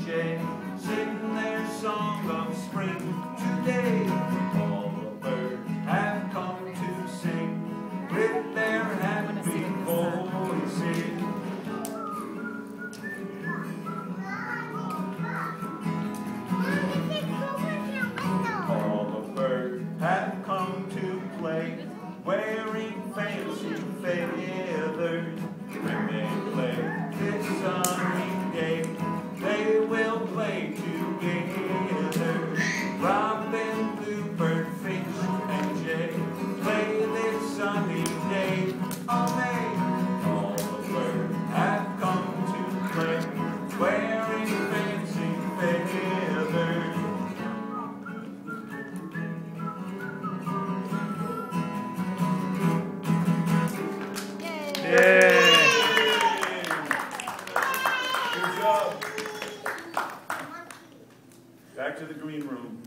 jay sing their song of spring today. All the birds have come to sing with their happy voices. All the birds have come to play, wearing fancy feathers. When they play this sunny day, they will play together. Robin, bluebird, finch, and jay play this sunny day of May. All the birds have come to play, wearing fancy feathers. Yeah. Good job. Back to the green room.